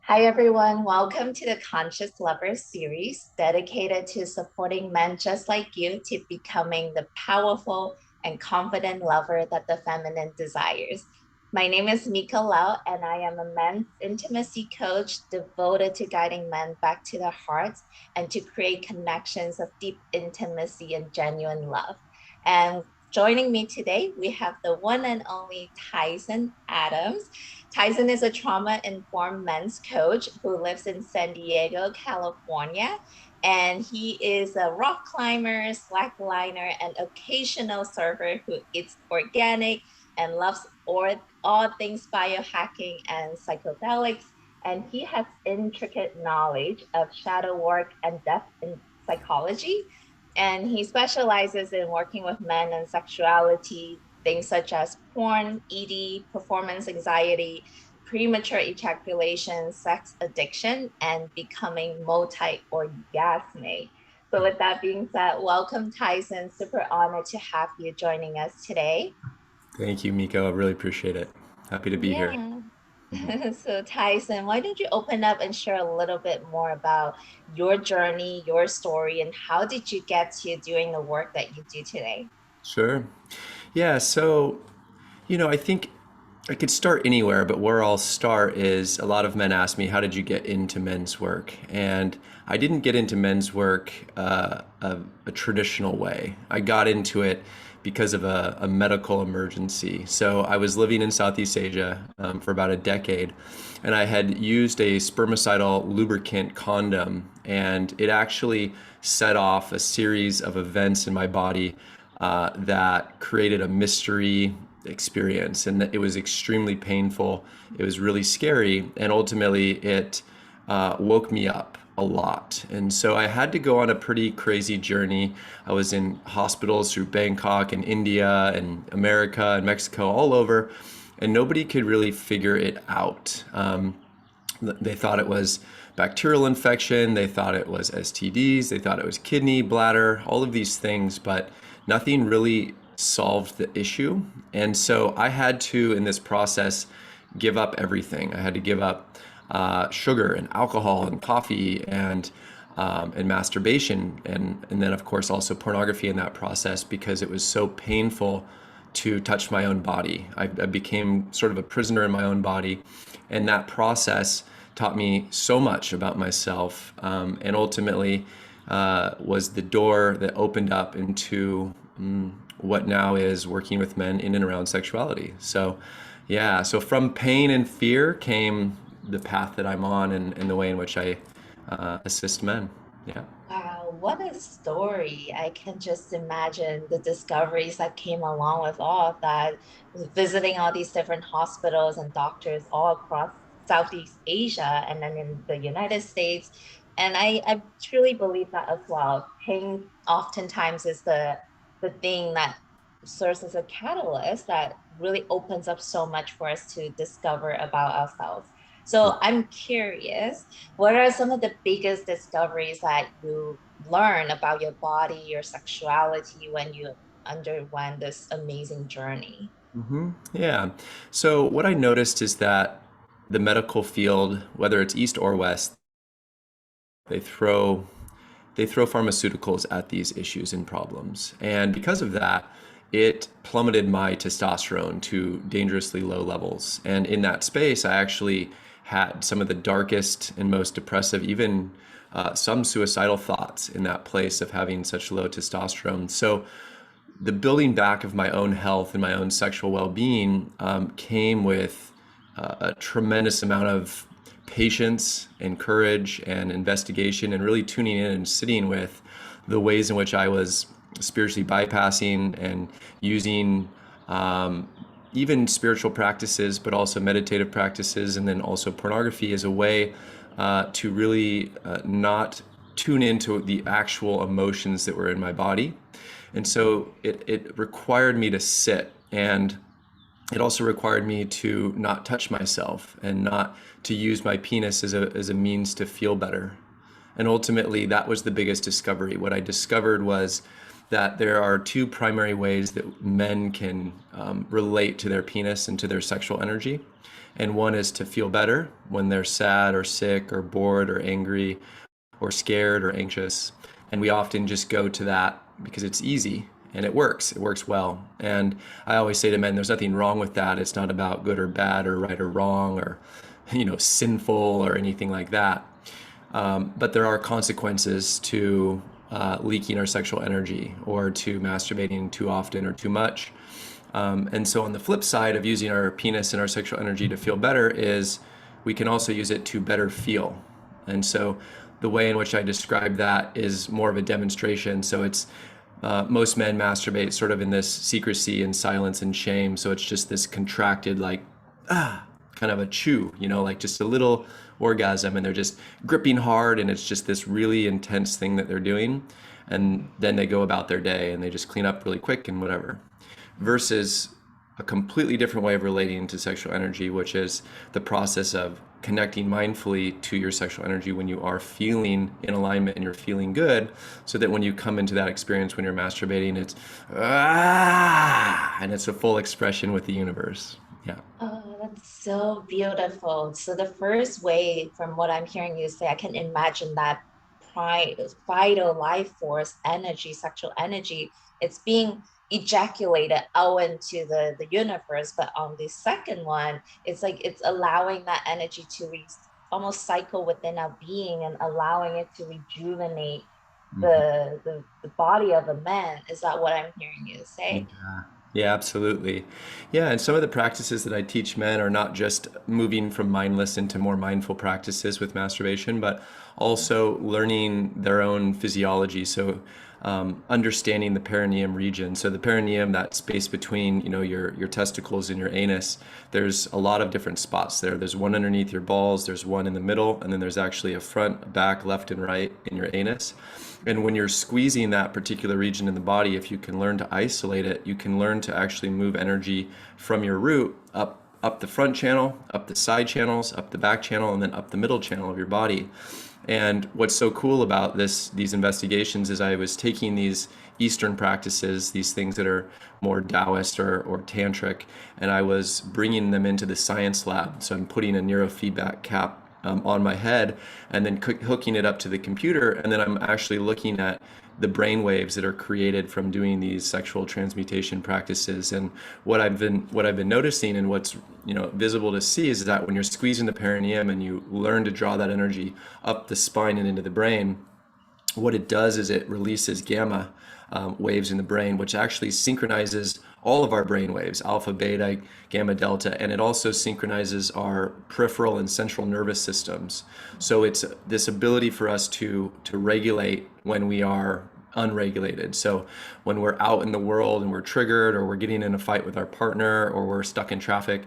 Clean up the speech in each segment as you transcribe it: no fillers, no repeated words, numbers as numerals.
Hi, everyone. Welcome to the Conscious Lovers series dedicated to supporting men just like you to becoming the powerful and confident lover that the feminine desires. My name is Miko Lau, and I am a men's intimacy coach devoted to guiding men back to their hearts and to create connections of deep intimacy and genuine love. And joining me today, we have the one and only Tyson Adams. Tyson is a trauma informed men's coach who lives in San Diego, California. And he is a rock climber, slackliner, and occasional surfer who eats organic and loves all things biohacking and psychedelics. And he has intricate knowledge of shadow work and depth in psychology. And he specializes in working with men and sexuality, things such as porn, ED, performance anxiety, premature ejaculation, sex addiction, and becoming multi-orgasmic. So with that being said, welcome Tyson. Super honored to have you joining us today. Thank you, Miko. I really appreciate it. Happy to be here. Yeah. Mhm. So Tyson, why don't you open up and share a little bit more about your journey, your story, and how did you get to doing the work that you do today? Sure. Yeah, I think I could start anywhere, but where I'll start is a lot of men ask me, how did you get into men's work? And I didn't get into men's work a traditional way. I got into it because of a medical emergency. So I was living in Southeast Asia for about a decade, and I had used a spermicidal lubricant condom, and it actually set off a series of events in my body that created a mystery experience, and it was extremely painful. It was really scary, and ultimately it woke me up a lot. And so I had to go on a pretty crazy journey. I was in hospitals through Bangkok and India and America and Mexico, all over, and nobody could really figure it out. They thought it was bacterial infection, they thought it was STDs, they thought it was kidney, bladder, all of these things, but nothing really solved the issue. And so I had to, in this process, give up everything. I had to give up sugar and alcohol and coffee and masturbation, and then of course also pornography in that process, because it was so painful to touch my own body. I became sort of a prisoner in my own body, and that process taught me so much about myself, and ultimately was the door that opened up into what now is working with men in and around sexuality. So, yeah, so from pain and fear came the path that I'm on, and the way in which I assist men. Yeah. Wow, what a story. I can just imagine the discoveries that came along with all of that, visiting all these different hospitals and doctors all across Southeast Asia and then in the United States. And I truly believe that as well. Pain oftentimes is the thing that serves as a catalyst that really opens up so much for us to discover about ourselves. So I'm curious, what are some of the biggest discoveries that you learn about your body, your sexuality when you underwent this amazing journey? Yeah. So what I noticed is that the medical field, whether it's east or west, they throw they throw pharmaceuticals at these issues and problems. And because of that, it plummeted my testosterone to dangerously low levels. And in that space, I actually had some of the darkest and most depressive, even some suicidal thoughts in that place of having such low testosterone. So the building back of my own health and my own sexual well-being came with a tremendous amount of patience and courage and investigation, and really tuning in and sitting with the ways in which I was spiritually bypassing and using even spiritual practices, but also meditative practices, and then also pornography as a way to really not tune into the actual emotions that were in my body. And so it required me to sit, and it also required me to not touch myself and not to use my penis as a means to feel better. And ultimately, that was the biggest discovery. What I discovered was that there are two primary ways that men can relate to their penis and to their sexual energy. And one is to feel better when they're sad or sick or bored or angry or scared or anxious. And we often just go to that because it's easy and it works. It works well. And I always say to men, there's nothing wrong with that. It's not about good or bad or right or wrong or, sinful or anything like that. But there are consequences to leaking our sexual energy or to masturbating too often or too much. And so on the flip side of using our penis and our sexual energy to feel better is we can also use it to better feel. And so the way in which I describe that is more of a demonstration. So it's most men masturbate sort of in this secrecy and silence and shame. So it's just this contracted, like, kind of a chew, like just a little orgasm, and they're just gripping hard, and it's just this really intense thing that they're doing. And then they go about their day and they just clean up really quick and whatever. Versus a completely different way of relating to sexual energy, which is the process of connecting mindfully to your sexual energy when you are feeling in alignment and you're feeling good, so that when you come into that experience when you're masturbating, it's and it's a full expression with the universe. Yeah. Oh, that's so beautiful. So the first way, from what I'm hearing you say, I can imagine that vital life force energy, sexual energy, it's being ejaculated out into the universe. But on the second one, it's like it's allowing that energy to almost cycle within our being and allowing it to rejuvenate the body of a man. Is that what I'm hearing you Yeah. say? Yeah, absolutely. Yeah, and some of the practices that I teach men are not just moving from mindless into more mindful practices with masturbation, but also learning their own physiology. So, understanding the perineum region. So the perineum, that space between, your testicles and your anus, there's a lot of different spots there. There's one underneath your balls, there's one in the middle, and then there's actually a front, a back, left, and right in your anus. And when you're squeezing that particular region in the body, if you can learn to isolate it, you can learn to actually move energy from your root up the front channel, up the side channels, up the back channel, and then up the middle channel of your body. And what's so cool about these investigations is I was taking these Eastern practices, these things that are more Taoist or tantric, and I was bringing them into the science lab. So I'm putting a neurofeedback cap on my head and then hooking it up to the computer, and then I'm actually looking at the brain waves that are created from doing these sexual transmutation practices. And what I've been noticing, and what's visible to see, is that when you're squeezing the perineum and you learn to draw that energy up the spine and into the brain, what it does is it releases gamma waves in the brain, which actually synchronizes all of our brain waves, alpha, beta, gamma, delta, and it also synchronizes our peripheral and central nervous systems. So it's this ability for us to regulate when we are unregulated. So when we're out in the world and we're triggered, or we're getting in a fight with our partner, or we're stuck in traffic,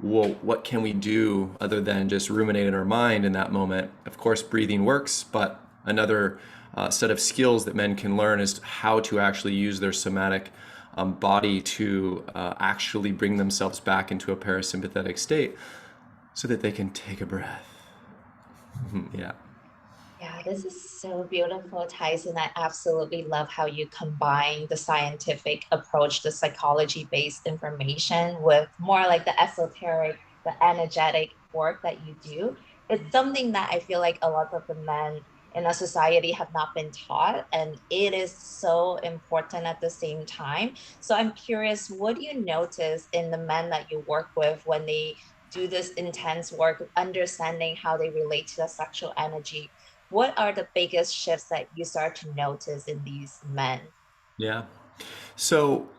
well, what can we do other than just ruminate in our mind in that moment? Of course, breathing works, but another set of skills that men can learn is how to actually use their somatic body to actually bring themselves back into a parasympathetic state so that they can take a breath. Yeah. Yeah, this is so beautiful, Tyson. I absolutely love how you combine the scientific approach, the psychology-based information with more like the esoteric, the energetic work that you do. It's something that I feel like a lot of the men in our society have not been taught, and it is so important at the same time. So I'm curious, what do you notice in the men that you work with when they do this intense work, of understanding how they relate to the sexual energy? What are the biggest shifts that you start to notice in these men? Yeah. So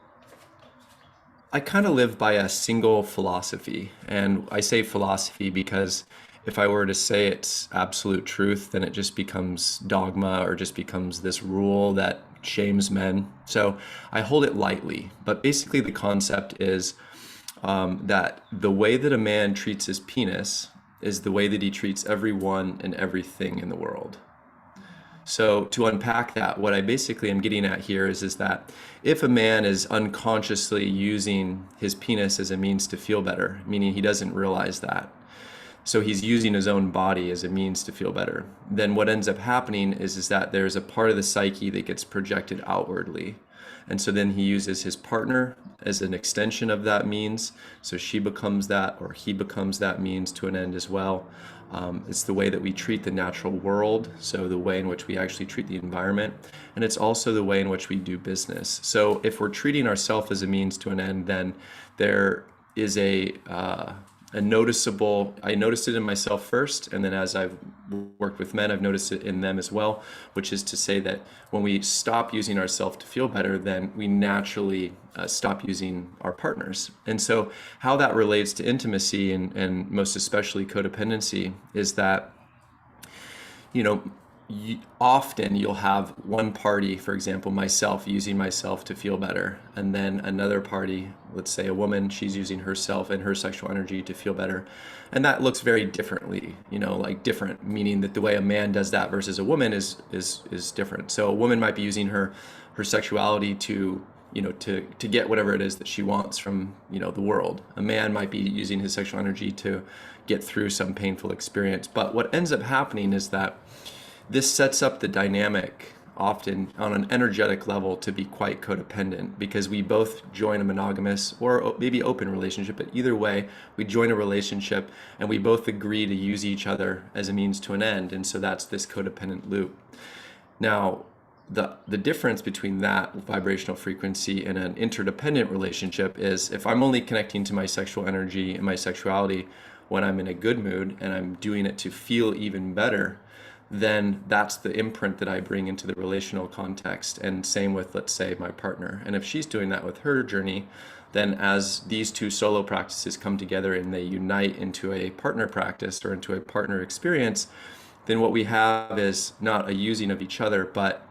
I kind of live by a single philosophy. And I say philosophy because if I were to say it's absolute truth, then it just becomes dogma or just becomes this rule that shames men. So I hold it lightly. But basically, the concept is that the way that a man treats his penis is the way that he treats everyone and everything in the world. So to unpack that, what I basically am getting at here is that if a man is unconsciously using his penis as a means to feel better, meaning he doesn't realize that, so he's using his own body as a means to feel better, then what ends up happening is that there's a part of the psyche that gets projected outwardly. And so then he uses his partner as an extension of that means. So she becomes that, or he becomes that means to an end as well. It's the way that we treat the natural world, so the way in which we actually treat the environment, and it's also the way in which we do business. So if we're treating ourselves as a means to an end, then there is a noticeable, I noticed it in myself first, and then as I've worked with men, I've noticed it in them as well, which is to say that when we stop using ourselves to feel better, then we naturally stop using our partners. And so how that relates to intimacy and most especially codependency is that, you know, often you'll have one party, for example, myself, using myself to feel better, and then another party, let's say a woman, she's using herself and her sexual energy to feel better. And that looks very differently, like different, meaning that the way a man does that versus a woman is different. So a woman might be using her sexuality to get whatever it is that she wants from, the world. A man might be using his sexual energy to get through some painful experience. But what ends up happening is that this sets up the dynamic often on an energetic level to be quite codependent, because we both join a monogamous or maybe open relationship, but either way, we join a relationship and we both agree to use each other as a means to an end. And so that's this codependent loop. Now, the difference between that vibrational frequency and an interdependent relationship is if I'm only connecting to my sexual energy and my sexuality when I'm in a good mood and I'm doing it to feel even better, then that's the imprint that I bring into the relational context. And same with, let's say, my partner. And if she's doing that with her journey, then as these two solo practices come together and they unite into a partner practice or into a partner experience, then what we have is not a using of each other, but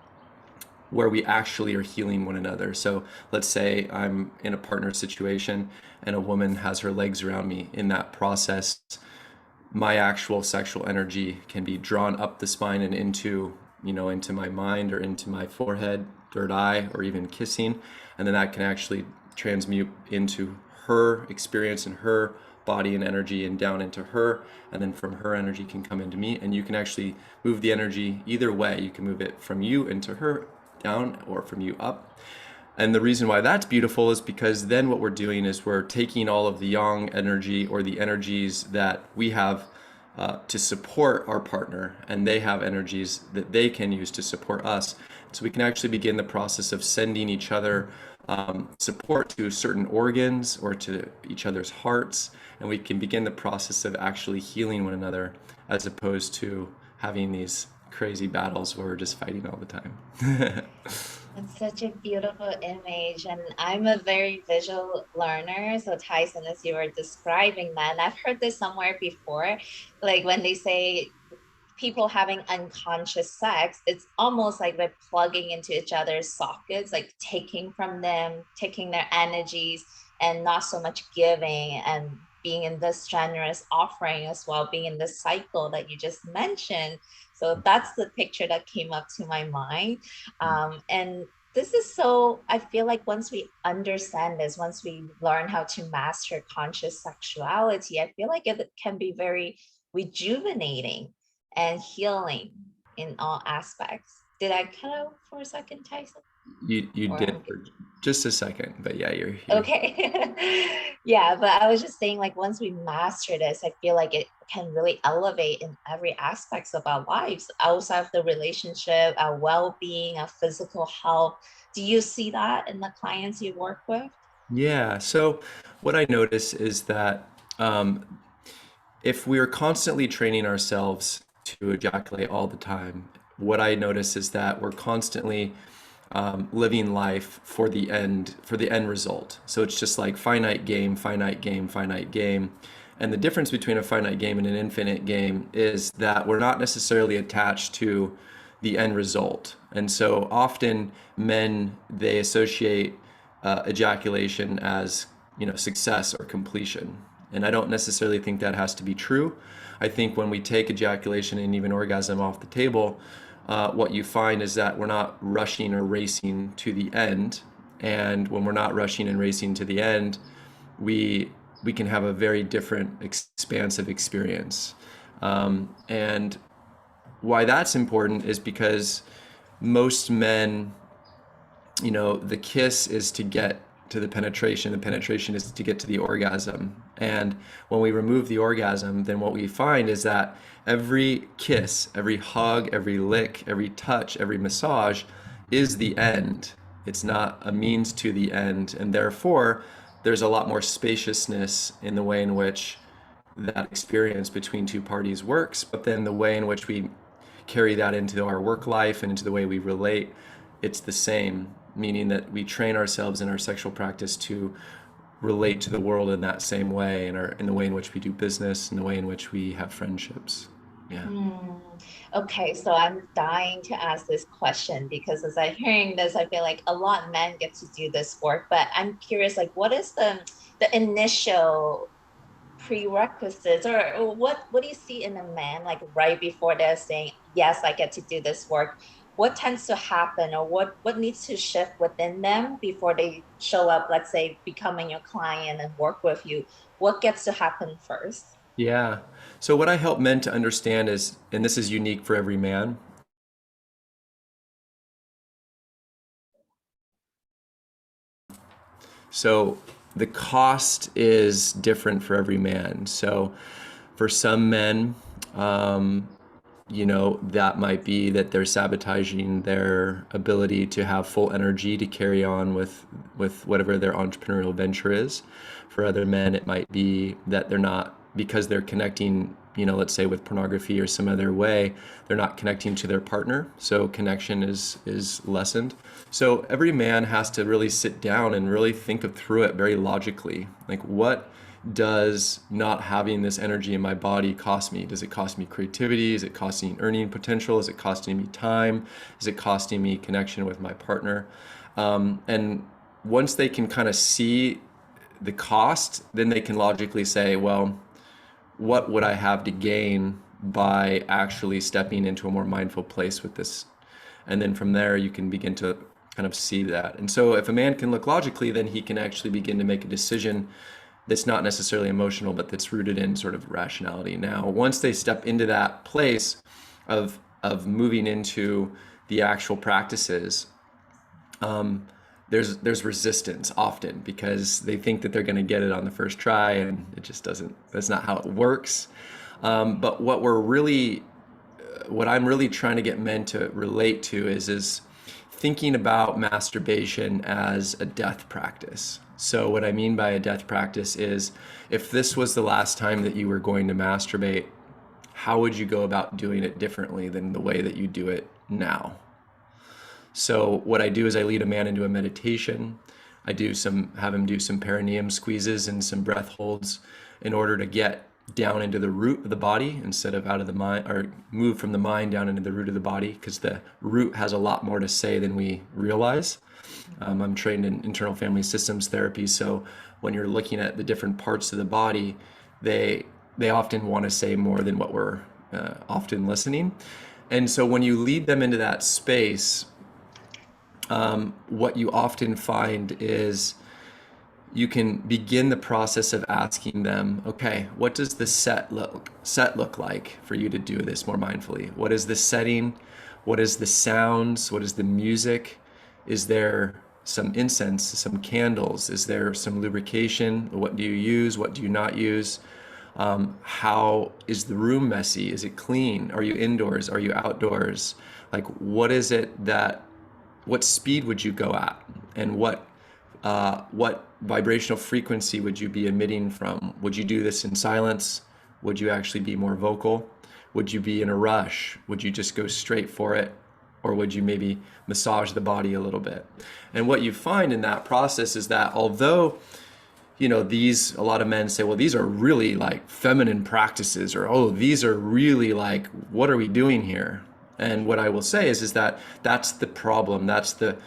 where we actually are healing one another. So let's say I'm in a partner situation and a woman has her legs around me. In that process, my actual sexual energy can be drawn up the spine and into my mind or into my forehead, third eye, or even kissing. And then that can actually transmute into her experience and her body and energy and down into her. And then from her energy can come into me. And you can actually move the energy either way. You can move it from you into her down or from you up. And the reason why that's beautiful is because then what we're doing is we're taking all of the yang energy or the energies that we have to support our partner, and they have energies that they can use to support us. So we can actually begin the process of sending each other support to certain organs or to each other's hearts, and we can begin the process of actually healing one another as opposed to having these crazy battles where we're just fighting all the time. It's such a beautiful image, and I'm a very visual learner. So, Tyson, as you were describing that, and I've heard this somewhere before, like when they say people having unconscious sex, it's almost like we're plugging into each other's sockets, like taking from them, taking their energies, and not so much giving and being in this generous offering as well, being in this cycle that you just mentioned. So that's the picture that came up to my mind. And this is so, I feel like once we understand this, once we learn how to master conscious sexuality, I feel like it can be very rejuvenating and healing in all aspects. Did I cut out for a second, Tyson? You Or did I'm good? for just a second, but yeah, you're Okay. Yeah, but I was just saying, like, once we master this, I feel like it can really elevate in every aspects of our lives, outside of the relationship, our well-being, our physical health. Do you see that in the clients you work with? yeah. So what I notice is that um, if we're constantly training ourselves to ejaculate all the time, what I notice is that we're constantly living life for the end result. So it's just like finite game, finite game, finite game. And the difference between a finite game and an infinite game is that we're not necessarily attached to the end result. And so often men, they associate ejaculation as, success or completion. And I don't necessarily think that has to be true. I think when we take ejaculation and even orgasm off the table, what you find is that we're not rushing or racing to the end. And when we're not rushing and racing to the end, we we can have a very different expansive experience. And why that's important is because most men the kiss is to get to the penetration is to get to the orgasm. And when we remove the orgasm, then what we find is that every kiss, every hug, every lick, every touch, every massage is the end. It's not a means to the end. And therefore, there's a lot more spaciousness in the way in which that experience between two parties works, but then the way in which we carry that into our work life and into the way we relate, it's the same, meaning that we train ourselves in our sexual practice to relate to the world in that same way, in the way in which we do business, in the way in which we have friendships. Yeah. Hmm. Okay, so I'm dying to ask this question because as I'm hearing this, I feel like a lot of men get to do this work, but I'm curious, like, what is the initial prerequisites, or what do you see in a man like right before they're saying, yes, I get to do this work? What tends to happen, or what needs to shift within them before they show up, let's say, becoming your client and work with you? What gets to happen first? Yeah. So what I help men to understand is, and this is unique for every man, so the cost is different for every man. So for some men, um, that might be that they're sabotaging their ability to have full energy to carry on with whatever their entrepreneurial venture is. For other men, it might be that they're not, because they're connecting, let's say with pornography or some other way, they're not connecting to their partner, so connection is lessened. So every man has to really sit down and really through it very logically, like, what does not having this energy in my body cost me? Does it cost me creativity? Is it costing earning potential? Is it costing me time? Is it costing me connection with my partner? And once they can kind of see the cost, then they can logically say, well, what would I have to gain by actually stepping into a more mindful place with this? And then from there, you can begin to kind of see that. And so if a man can look logically, then he can actually begin to make a decision that's not necessarily emotional, but that's rooted in sort of rationality. Now, once they step into that place of moving into the actual practices, um, there's resistance often because they think that they're going to get it on the first try, and it just doesn't. That's not how it works. But what I'm really trying to get men to relate to is thinking about masturbation as a death practice. So what I mean by a death practice is, if this was the last time that you were going to masturbate, how would you go about doing it differently than the way that you do it now? So what I do is I lead a man into a meditation. Have him do some perineum squeezes and some breath holds in order to get down into the root of the body instead of out of the mind, or move from the mind down into the root of the body, because the root has a lot more to say than we realize. I'm trained in internal family systems therapy, so when you're looking at the different parts of the body, they often want to say more than what we're often listening. And so when you lead them into that space, what you often find is you can begin the process of asking them, okay, what does the set look like for you to do this more mindfully? What is the setting? What is the sounds? What is the music? Is there some incense, some candles? Is there some lubrication? What do you use? What do you not use? How is the room messy? Is it clean? Are you indoors? Are you outdoors? Like, what speed would you go at, and what vibrational frequency would you be emitting from? Would you do this in silence? Would you actually be more vocal? Would you be in a rush? Would you just go straight for it? Or would you maybe massage the body a little bit? And what you find in that process is that, although a lot of men say, well, these are really like feminine practices, or, oh, these are really like, what are we doing here? And what I will say is that that's the problem. That's the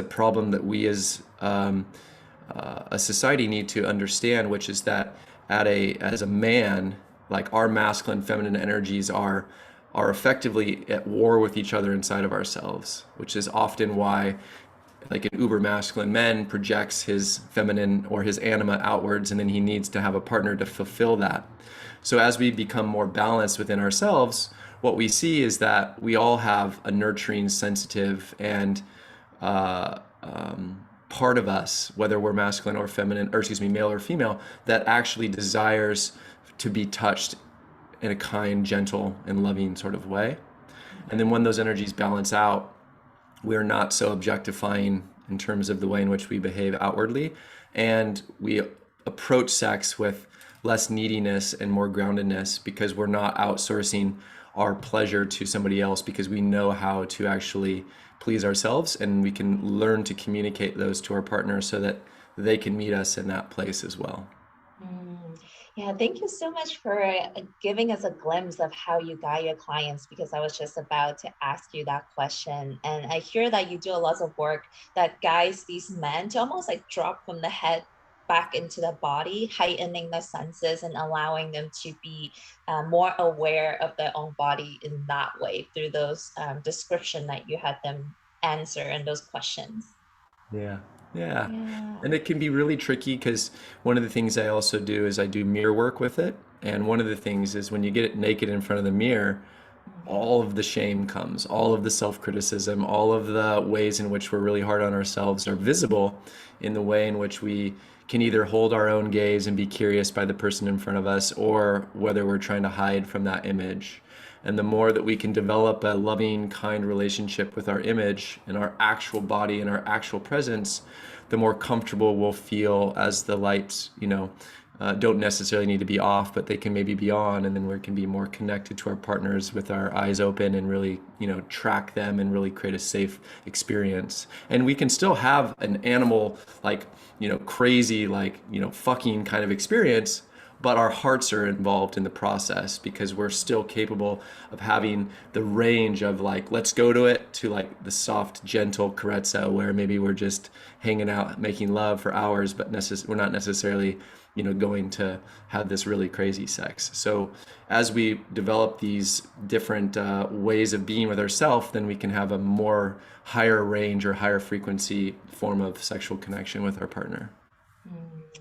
problem that we as a society need to understand, which is that as a man, like, our masculine, feminine energies are effectively at war with each other inside of ourselves, which is often why, like, an uber masculine man projects his feminine or his anima outwards, and then he needs to have a partner to fulfill that. So as we become more balanced within ourselves, what we see is that we all have a nurturing, sensitive, and part of us, whether we're masculine or feminine, or excuse me, male or female, that actually desires to be touched in a kind, gentle, and loving sort of way. And then when those energies balance out, we're not so objectifying in terms of the way in which we behave outwardly. And we approach sex with less neediness and more groundedness because we're not outsourcing our pleasure to somebody else, because we know how to actually please ourselves, and we can learn to communicate those to our partner so that they can meet us in that place as well. Mm. Yeah, thank you so much for giving us a glimpse of how you guide your clients, because I was just about to ask you that question. And I hear that you do a lot of work that guides these men to almost like drop from the head back into the body, heightening the senses and allowing them to be more aware of their own body in that way through those description that you had them answer and those questions. Yeah. Yeah. Yeah. And it can be really tricky because one of the things I also do is I do mirror work with it. And one of the things is when you get it naked in front of the mirror, Mhm. all of the shame comes, all of the self-criticism, all of the ways in which we're really hard on ourselves are visible in the way in which we can either hold our own gaze and be curious by the person in front of us, or whether we're trying to hide from that image. And the more that we can develop a loving, kind relationship with our image and our actual body and our actual presence, the more comfortable we'll feel as the lights, don't necessarily need to be off, but they can maybe be on, and then we can be more connected to our partners with our eyes open and really, track them and really create a safe experience. And we can still have an animal, like, crazy, like, fucking kind of experience, but our hearts are involved in the process because we're still capable of having the range of like, let's go to it, to like the soft, gentle carezza where maybe we're just hanging out, making love for hours, but we're not necessarily, going to have this really crazy sex. So as we develop these different ways of being with ourselves, then we can have a more higher range or higher frequency form of sexual connection with our partner. Mm.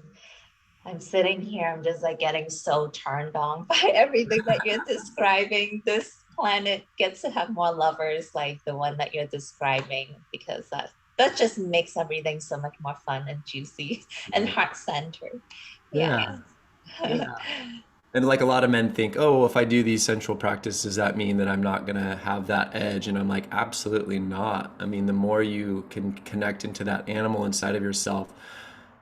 I'm sitting here, I'm just like getting so turned on by everything that you're describing. This planet gets to have more lovers like the one that you're describing, because that just makes everything so much more fun and juicy and heart-centered. Yeah. Yeah. Yeah. And like a lot of men think, oh, if I do these sensual practices, does that mean that I'm not going to have that edge? And I'm like, absolutely not. I mean, the more you can connect into that animal inside of yourself,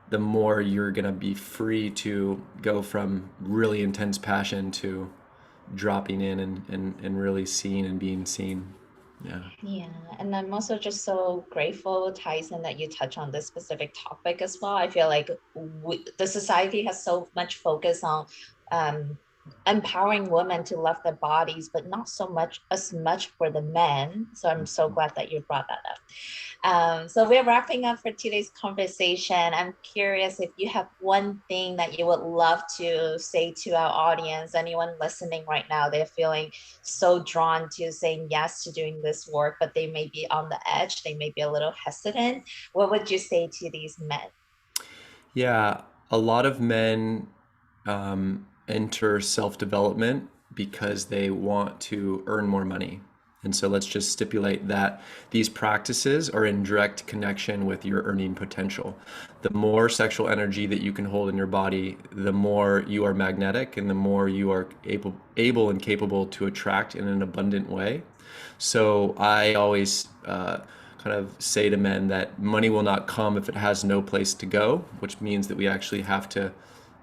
the more you're going to be free to go from really intense passion to dropping in and really seeing and being seen. Yeah. Yeah, and I'm also just so grateful, Tyson, that you touch on this specific topic as well. I feel like the society has so much focus on um, empowering women to love their bodies, but not so much as much for the men. So I'm so glad that you brought that up. So we're wrapping up for today's conversation. I'm curious if you have one thing that you would love to say to our audience, anyone listening right now, they're feeling so drawn to saying yes to doing this work, but they may be on the edge, they may be a little hesitant. What would you say to these men? Yeah. A lot of men enter self development because they want to earn more money. And so let's just stipulate that these practices are in direct connection with your earning potential. The more sexual energy that you can hold in your body, the more you are magnetic and the more you are able and capable to attract in an abundant way. So I always kind of say to men that money will not come if it has no place to go, which means that we actually have to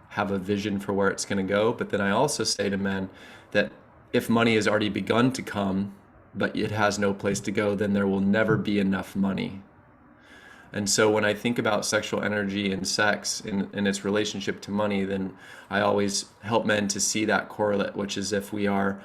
have a vision for where it's going to go. But then I also say to men that if money has already begun to come, but it has no place to go, then there will never be enough money. And so when I think about sexual energy and sex and its relationship to money, then I always help men to see that correlate, which is if we are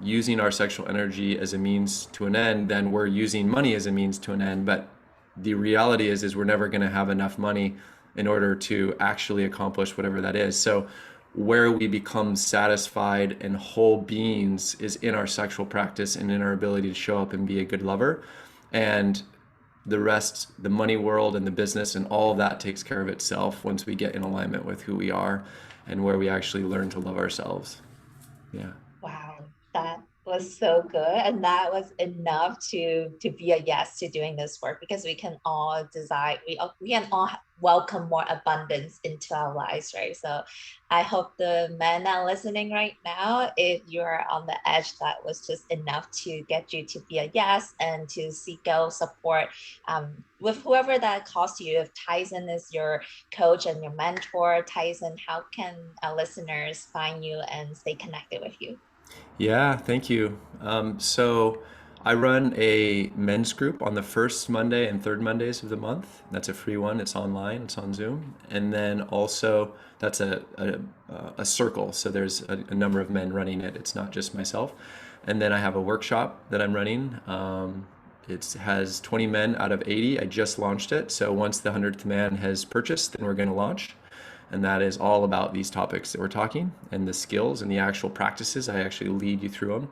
using our sexual energy as a means to an end, then we're using money as a means to an end. But the reality is we're never going to have enough money in order to actually accomplish whatever that is. So where we become satisfied and whole beings is in our sexual practice and in our ability to show up and be a good lover. And the rest, the money world and the business and all of that takes care of itself once we get in alignment with who we are and where we actually learn to love ourselves. Yeah. Wow, that was so good, and that was enough to be a yes to doing this work, because we can all desire, we can all welcome more abundance into our lives, right? So I hope the men are listening right now, if you're on the edge, that was just enough to get you to be a yes and to seek out support with whoever that calls to you. If Tyson is your coach and your mentor, Tyson, how can our listeners find you and stay connected with you? Yeah, thank you. So I run a men's group on the first Monday and third Mondays of the month. That's a free one. It's online. It's on Zoom. And then also that's a circle. So there's a number of men running it. It's not just myself. And then I have a workshop that I'm running. It has 20 men out of 80. I just launched it. So once the 100th man has purchased, then we're going to launch. And that is all about these topics that we're talking and the skills and the actual practices. I actually lead you through them.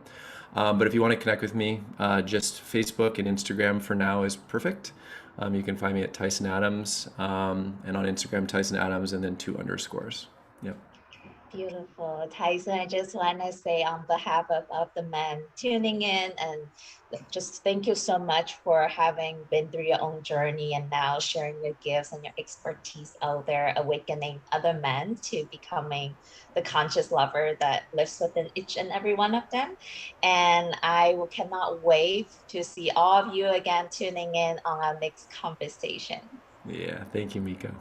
But if you want to connect with me, just Facebook and Instagram for now is perfect. You can find me at Tyson Adams, and on Instagram, Tyson Adams, and then two underscores. Yep. Beautiful. Tyson, I just want to say on behalf of the men tuning in, and just thank you so much for having been through your own journey and now sharing your gifts and your expertise out there, awakening other men to becoming the conscious lover that lives within each and every one of them. And cannot wait to see all of you again tuning in on our next conversation. Yeah. Thank you, Miko.